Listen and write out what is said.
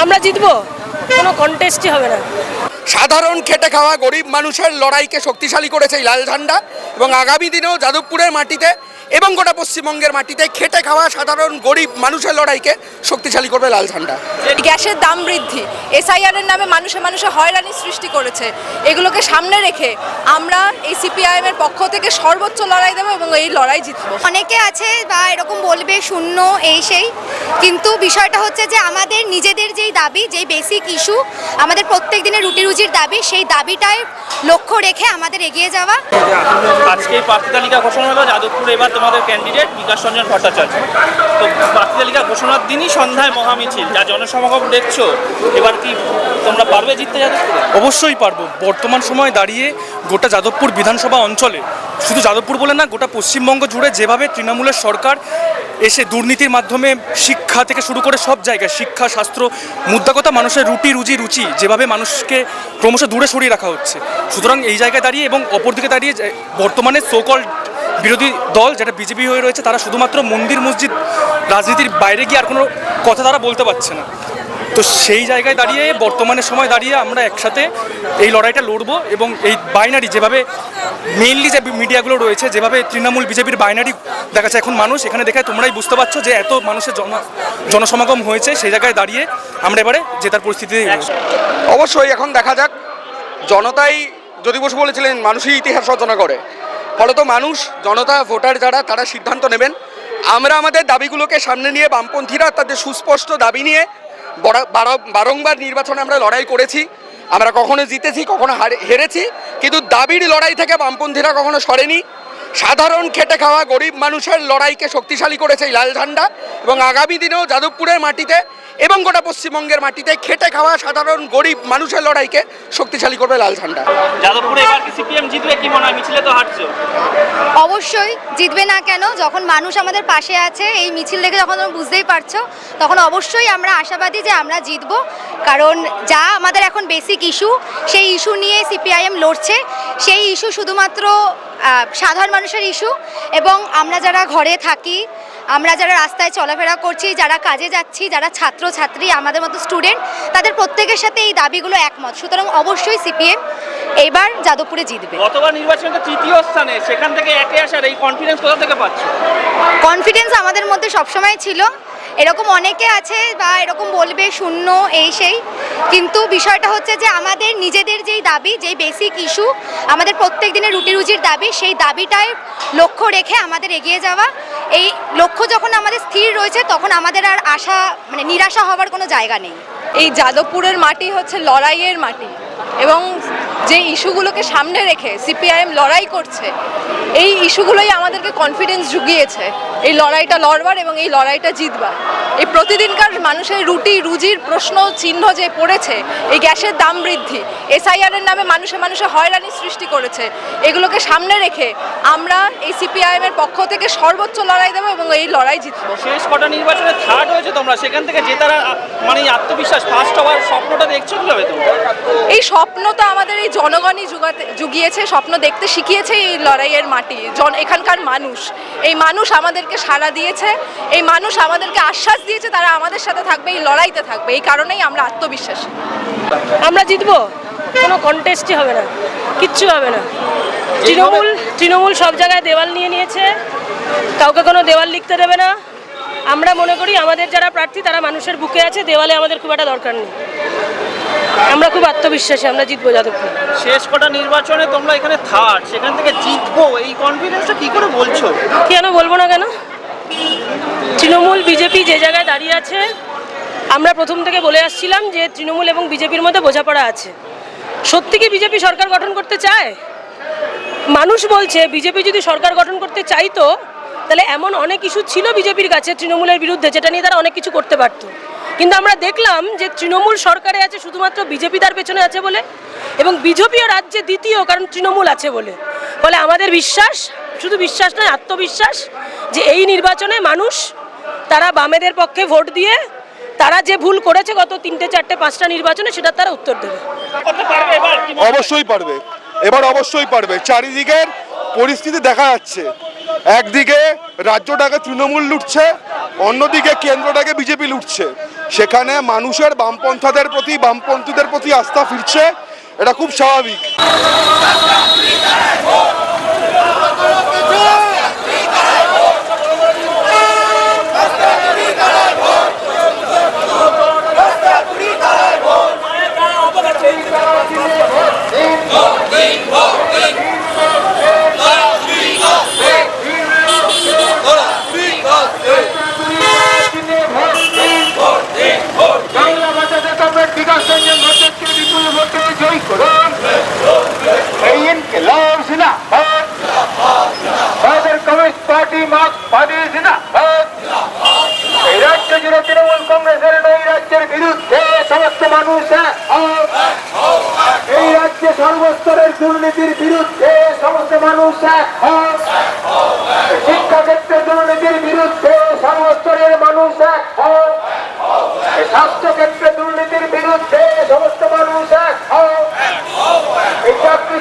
আমরা জিতবো, কোনো কন্টেস্টই হবে না। সাধারণ খেটে খাওয়া গরিব মানুষের লড়াইকে শক্তিশালী করেছে এই লাল ঝান্ডা, এবং আগামী দিনেও যাদবপুরের মাটিতে এবং গোটা পশ্চিমবঙ্গের মাটিতে খেটে খাওয়া সাধারণ গরিব মানুষের লড়াইকে শক্তিশালী করবে লাল ঝান্ডা। গ্যাসের দাম বৃদ্ধি, এসআইআর এর নামে মানুষে হয়রানি সৃষ্টি করেছে, এগুলোকে সামনে রেখে আমরা এই সিপিআইএম এর পক্ষ থেকে সর্বোচ্চ লড়াই দেবো এবং এই লড়াই জিতবো। অনেকে আছে বা এরকম বলবে শূন্য এই সেই, কিন্তু বিষয়টা হচ্ছে যে আমাদের নিজেদের যেই দাবি, যেই বেসিক ইস্যু, আমাদের প্রত্যেক দিনের রুটি রুজির দাবি, সেই দাবিটায় লক্ষ্য রেখে আমাদের এগিয়ে যাওয়া। আজকে প্রার্থী তালিকা ঘোষণা হলো, যাদবপুরে এবার তোমাদের ক্যান্ডিডেট বিকাশ রঞ্জন ভট্টাচার্য। তো প্রার্থী তালিকা ঘোষণার দিনই সন্ধ্যায় মহামিছিল, যা জনসমাগম দেখছো, এবার কি তোমরা পারবে জিততে যাদবপুরে? অবশ্যই পারবো। বর্তমান সময় দাঁড়িয়ে গোটা যাদবপুর বিধানসভা অঞ্চলে, শুধু যাদবপুর বলে না, গোটা পশ্চিমবঙ্গ জুড়ে যেভাবে তৃণমূলের সরকার এসে দুর্নীতির মাধ্যমে শিক্ষা থেকে শুরু করে সব জায়গায়, শিক্ষা, স্বাস্থ্য, মুদ্রা কথা মানুষের রুটি রুচি যেভাবে মানুষকে ক্রমশ দূরে সরিয়ে রাখা হচ্ছে। সুতরাং এই জায়গায় দাঁড়িয়ে এবং অপরদিকে দাঁড়িয়ে বর্তমানে সোকল বিরোধী দল যেটা বিজেপি হয়ে রয়েছে, তারা শুধুমাত্র মন্দির মসজিদ রাজনীতির বাইরে গিয়ে আর কোনো কথা তারা বলতে পারছে না। তো সেই জায়গায় দাঁড়িয়ে বর্তমানের সময় দাঁড়িয়ে আমরা একসাথে এই লড়াইটা লড়বো, এবং এই বাইনারি যেভাবে মেইনলি যে মিডিয়াগুলো রয়েছে, যেভাবে তৃণমূল বিজেপির বাইনারি দেখাচ্ছে এখন মানুষ, এখানে দেখে তোমরাই বুঝতে পারছো যে এত মানুষের জনসমাগম হয়েছে, সেই জায়গায় দাঁড়িয়ে আমরা এবারে জেতার পরিস্থিতি। অবশ্যই এখন দেখা যাক, জনতাই যদি বসে বলেছিলেন মানুষই ইতিহাস রচনা করে, ফলত মানুষ, জনতা, ভোটার যারা, তারা সিদ্ধান্ত নেবেন। আমরা আমাদের দাবিগুলোকে সামনে নিয়ে, বামপন্থীরা তাদের সুস্পষ্ট দাবি নিয়ে বারংবার নির্বাচনে আমরা লড়াই করেছি। আমরা কখনো জিতেছি, কখনো হেরেছি, কিন্তু দাবির লড়াই থেকে বামপন্থীরা কখনো সরেনি। সাধারণ খেটে খাওয়া গরিব মানুষের লড়াইকে শক্তিশালী করেছে এই লাল ঝান্ডা, এবং আগামী দিনেও যাদবপুরের মাটিতে এবং গোটা পশ্চিমবঙ্গের মাটিতে খেটে খাওয়া সাধারণ গরিব মানুষের লড়াইকে শক্তিশালী করবে লাল ঝান্ডা। যাদবপুরে এবার কি সিপিএম জিতবে কি মনে হয়? মিছিলে তো হাঁটছো। অবশ্যই জিতবে না কেন, যখন মানুষ আমাদের পাশে আছে, এই মিছিল দেখে যখন তোমরা বুঝতেই পারছো, তখন অবশ্যই আমরা আশাবাদী যে আমরা জিতবো। কারণ যা আমাদের এখন বেসিক ইস্যু, সেই ইস্যু নিয়ে সিপিআইএম লড়ছে। সেই ইস্যু শুধুমাত্র সাধারণ মানুষের ইস্যু, এবং আমরা যারা ঘরে থাকি, আমরা যারা রাস্তায় চলাফেরা করছি, যারা কাজে যাচ্ছি, যারা ছাত্রছাত্রী, আমাদের মতো স্টুডেন্ট, তাদের প্রত্যেকের সাথে এই দাবিগুলো একমত। সুতরাং অবশ্যই সিপিএম এইবার যাদবপুরে জিতবে। গতবার নির্বাচনে তো তৃতীয় স্থানে, সেখান থেকে একে আসার এই কনফিডেন্স কোথা থেকে পাচ্ছ? কনফিডেন্স আমাদের মধ্যে সবসময় ছিল। এরকম অনেকে আছে বা এরকম বলবে শূন্য এই সেই, কিন্তু বিষয়টা হচ্ছে যে আমাদের নিজেদের যেই দাবি, যেই বেসিক ইস্যু, আমাদের প্রত্যেক দিনের রুটি রুজির দাবি, সেই দাবিটায় লক্ষ্য রেখে আমাদের এগিয়ে যাওয়া। এই লক্ষ্য যখন আমাদের স্থির রয়েছে, তখন আমাদের আর আশা, মানে নিরাশা হওয়ার কোনো জায়গা নেই। এই যাদবপুরের মাটি হচ্ছে লড়াইয়ের মাটি, এবং যে ইস্যুগুলোকে সামনে রেখে সিপিআইএম লড়াই করছে, এই ইস্যুগুলোই আমাদেরকে কনফিডেন্স জুগিয়েছে এই লড়াইটা লড়বার এবং এই লড়াইটা জিতবার। এই প্রতিদিনকার মানুষের রুটি রুজির প্রশ্ন চিহ্ন যে পড়েছে, এই গ্যাসের দাম বৃদ্ধি, এসআইআর এর নামে মানুষে হয়রানি সৃষ্টি করেছে, এগুলোকে সামনে রেখে আমরা এই সিপিআইএম এর পক্ষ থেকে সর্বোচ্চ লড়াই দেবো এবং এই লড়াই জিতবো। শেষ কটা নির্বাচনে থার্ড হয়েছে তোমরা, সেখান থেকে জেতার মানে আত্মবিশ্বাস, ফার্স্ট হওয়ার স্বপ্নটা দেখছো কিভাবে তোমরা? এই স্বপ্ন তো আমাদের এই জনগণই জুগিয়েছে, স্বপ্ন দেখতে শিখিয়েছে এই লড়াইয়ের মাটি, এখানকার মানুষ। এই মানুষ আমাদেরকে সাড়া দিয়েছে, এই মানুষ আমাদেরকে আশ্বাস দিয়েছে তারা আমাদের সাথে থাকবে, এই লড়াইতে থাকবে। এই কারণেই আমরা আত্মবিশ্বাসী। আমরা জিতবো, কোনো কন্টেস্টই হবে না, কিচ্ছু হবে না। তৃণমূল সব জায়গায় দেওয়াল নিয়ে নিয়েছে, কাউকে কোনো দেওয়াল লিখতে দেবে না। আমরা মনে করি আমাদের যারা প্রার্থী তারা মানুষের বুকে আছে, দেওয়ালে আমাদের খুব একটা দরকার নেই। আমরা খুব আত্মবিশ্বাসী, আমরা জিতবো যাদবপুর। শেষ কটা নির্বাচনে তোমরা এখানে থার্ড, সেখান থেকে জিতবো, এই কনফিডেন্সটা কি করে বলছো? কেন বলবো না কেন? তৃণমূল বিজেপি যে জায়গায় দাঁড়িয়ে আছে, আমরা প্রথম থেকে বলে আসছিলাম যে তৃণমূল এবং বিজেপির মধ্যে বোঝাপড়া আছে। সত্যি কি বিজেপি সরকার গঠন করতে চায়? মানুষ বলছে বিজেপি যদি সরকার গঠন করতে চাইতো, তাহলে এমন অনেক ইস্যু ছিল বিজেপির কাছে তৃণমূলের বিরুদ্ধে, যেটা নিয়ে তারা অনেক কিছু করতে পারতো। কিন্তু আমরা দেখলাম যে তৃণমূল সরকারে আছে শুধুমাত্র বিজেপি তার পেছনে আছে বলে, এবং বিজেপিও রাজ্যে দ্বিতীয় কারণ তৃণমূল আছে বলে। ফলে আমাদের বিশ্বাস, শুধু বিশ্বাস নয়, আত্মবিশ্বাস, যে এই নির্বাচনে মানুষ তারা বামেদের পক্ষে ভোট দিয়ে তারা যে ভুল করেছে গত 3টে 4টে 5টা নির্বাচনে, সেটা তারা উত্তর দেবে। অবশ্যই পারবে, এবার অবশ্যই পারবে। চারিদিকের পরিস্থিতি দেখা যাচ্ছে, একদিকে রাজ্যটাকে তৃণমূল লুটছে, অন্যদিকে কেন্দ্রটাকে বিজেপি লুটছে, সেখানে মানুষের বামপন্থীদের প্রতি আস্থা ফিরছে, এটা খুব স্বাভাবিক। রাজ্য জুড়ে তৃণমূল কংগ্রেসের এই রাজ্যের বিরুদ্ধে সমস্ত মানুষ এই রাজ্যে সর্বস্তরের দুর্নীতির বিরুদ্ধে সমস্ত মানুষ শিক্ষাক্ষেত্রে দুর্নীতির বিরুদ্ধে সর্বস্তরের মানুষ স্বাস্থ্যক্ষেত্রে দুর্নীতির বিরুদ্ধে সমস্ত মানুষ এই চাকরি